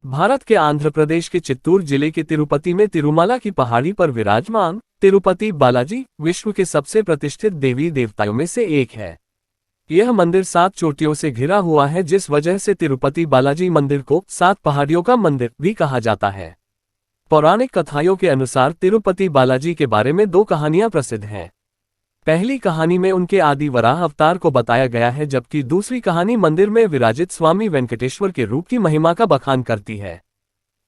भारत के आंध्र प्रदेश के चित्तूर जिले के तिरुपति में तिरुमला की पहाड़ी पर विराजमान तिरुपति बालाजी विश्व के सबसे प्रतिष्ठित देवी देवताओं में से एक है। यह मंदिर 7 चोटियों से घिरा हुआ है, जिस वजह से तिरुपति बालाजी मंदिर को 7 पहाड़ियों का मंदिर भी कहा जाता है। पौराणिक कथाओं के अनुसार तिरुपति बालाजी के बारे में 2 कहानियां प्रसिद्ध हैं। पहली कहानी में उनके आदि वराह अवतार को बताया गया है, जबकि दूसरी कहानी मंदिर में विराजित स्वामी वेंकटेश्वर के रूप की महिमा का बखान करती है।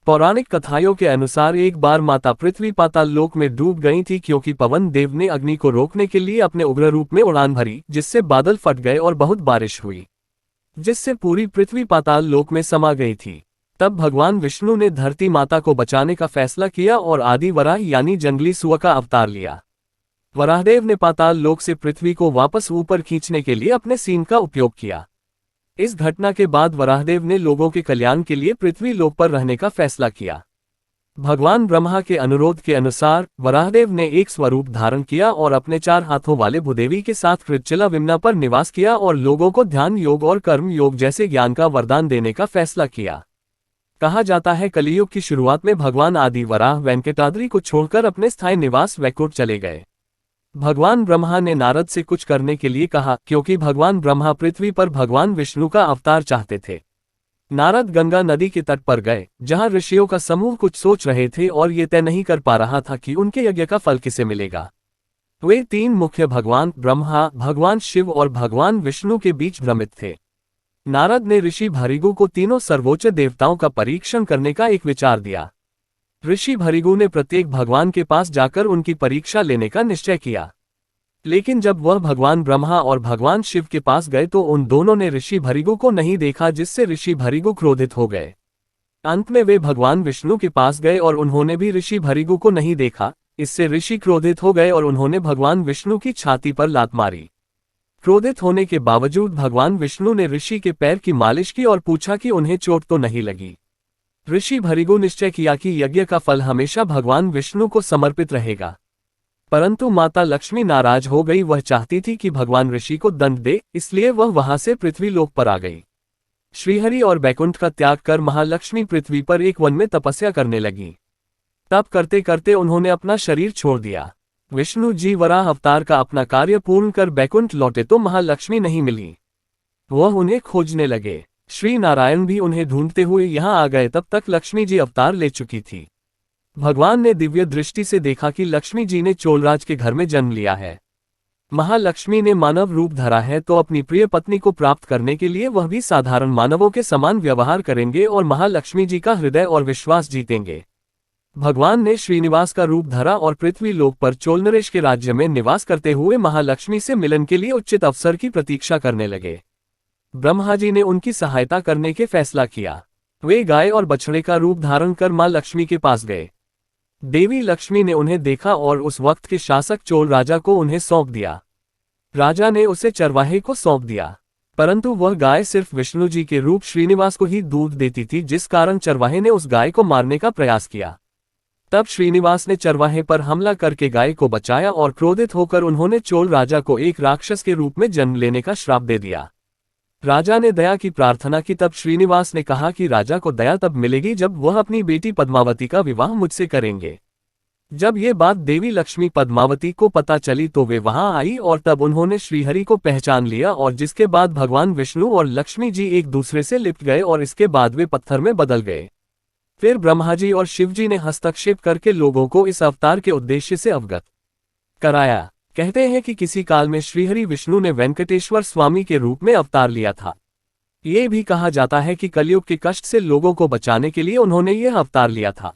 पौराणिक कथाओं के अनुसार एक बार माता पृथ्वी पाताल लोक में डूब गई थी, क्योंकि पवन देव ने अग्नि को रोकने के लिए अपने उग्र रूप में उड़ान भरी, जिससे बादल फट गए और बहुत बारिश हुई, जिससे पूरी पृथ्वी पाताल लोक में समा गई थी। तब भगवान विष्णु ने धरती माता को बचाने का फैसला किया और आदि वराह यानी जंगली सुअर का अवतार लिया। वराहदेव ने पाताल लोक से पृथ्वी को वापस ऊपर खींचने के लिए अपने सींग का उपयोग किया। इस घटना के बाद वराहदेव ने लोगों के कल्याण के लिए पृथ्वी लोक पर रहने का फैसला किया। भगवान ब्रह्मा के अनुरोध के अनुसार वराहदेव ने एक स्वरूप धारण किया और अपने 4 हाथों वाले भूदेवी के साथ कृच्छला विमना पर निवास किया और लोगों को ध्यान योग और कर्म योग जैसे ज्ञान का वरदान देने का फैसला किया। कहा जाता है कलियुग की शुरुआत में भगवान आदि वराह वेंकटाद्रि को छोड़कर अपने स्थायी निवास वैकुंठ चले गए। भगवान ब्रह्मा ने नारद से कुछ करने के लिए कहा, क्योंकि भगवान ब्रह्मा पृथ्वी पर भगवान विष्णु का अवतार चाहते थे। नारद गंगा नदी के तट पर गए, जहां ऋषियों का समूह कुछ सोच रहे थे और ये तय नहीं कर पा रहा था कि उनके यज्ञ का फल किसे मिलेगा। वे 3 मुख्य भगवान ब्रह्मा, भगवान शिव और भगवान विष्णु के बीच भ्रमित थे। नारद ने ऋषि भृगु को तीनों सर्वोच्च देवताओं का परीक्षण करने का एक विचार दिया। ऋषि भृगु ने प्रत्येक भगवान के पास जाकर उनकी परीक्षा लेने का निश्चय किया, लेकिन जब वह भगवान ब्रह्मा और भगवान शिव के पास गए तो उन दोनों ने ऋषि भृगु को नहीं देखा, जिससे ऋषि भृगु क्रोधित हो गए। अंत में वे भगवान विष्णु के पास गए और उन्होंने भी ऋषि भृगु को नहीं देखा। इससे ऋषि क्रोधित हो गए और उन्होंने भगवान विष्णु की छाती पर लात मारी। क्रोधित होने के बावजूद भगवान विष्णु ने ऋषि के पैर की मालिश की और पूछा कि उन्हें चोट तो नहीं लगी। ऋषि भृगु निश्चय किया कि यज्ञ का फल हमेशा भगवान विष्णु को समर्पित रहेगा। परंतु माता लक्ष्मी नाराज हो गई। वह चाहती थी कि भगवान ऋषि को दंड दे, इसलिए वह वहां से पृथ्वी लोक पर आ गई। श्रीहरि और बैकुंठ का त्याग कर महालक्ष्मी पृथ्वी पर एक वन में तपस्या करने लगी। तप करते करते उन्होंने अपना शरीर छोड़ दिया। विष्णु जी वराह अवतार का अपना कार्य पूर्ण कर बैकुंठ लौटे तो महालक्ष्मी नहीं मिली। वह उन्हें खोजने लगे। श्री नारायण भी उन्हें ढूंढते हुए यहाँ आ गए। तब तक लक्ष्मी जी अवतार ले चुकी थी। भगवान ने दिव्य दृष्टि से देखा कि लक्ष्मी जी ने चोलराज के घर में जन्म लिया है। महालक्ष्मी ने मानव रूप धरा है, तो अपनी प्रिय पत्नी को प्राप्त करने के लिए वह भी साधारण मानवों के समान व्यवहार करेंगे और महालक्ष्मी जी का हृदय और विश्वास जीतेंगे। भगवान ने श्रीनिवास का रूप धरा और पृथ्वी लोक पर चोलनरेश के राज्य में निवास करते हुए महालक्ष्मी से मिलन के लिए उचित अवसर की प्रतीक्षा करने लगे। ब्रह्मा जी ने उनकी सहायता करने के फैसला किया। वे गाय और बछड़े का रूप धारण कर मां लक्ष्मी के पास गए। देवी लक्ष्मी ने उन्हें देखा और उस वक्त के शासक चोल राजा को उन्हें सौंप दिया। राजा ने उसे चरवाहे को सौंप दिया, परंतु वह गाय सिर्फ विष्णु जी के रूप श्रीनिवास को ही दूध देती थी, जिस कारण चरवाहे ने उस गाय को मारने का प्रयास किया। तब श्रीनिवास ने चरवाहे पर हमला करके गाय को बचाया और क्रोधित होकर उन्होंने चोल राजा को एक राक्षस के रूप में जन्म लेने का श्राप दे दिया। राजा ने दया की प्रार्थना की। तब श्रीनिवास ने कहा कि राजा को दया तब मिलेगी जब वह अपनी बेटी पद्मावती का विवाह मुझसे करेंगे। जब ये बात देवी लक्ष्मी पद्मावती को पता चली तो वे वहां आई और तब उन्होंने श्रीहरि को पहचान लिया, और जिसके बाद भगवान विष्णु और लक्ष्मी जी एक दूसरे से लिपट गए और इसके बाद वे पत्थर में बदल गए। फिर ब्रह्मा जी और शिव जी ने हस्तक्षेप करके लोगों को इस अवतार के उद्देश्य से अवगत कराया। कहते हैं कि किसी काल में श्रीहरि विष्णु ने वेंकटेश्वर स्वामी के रूप में अवतार लिया था। ये भी कहा जाता है कि कलयुग के कष्ट से लोगों को बचाने के लिए उन्होंने यह अवतार लिया था।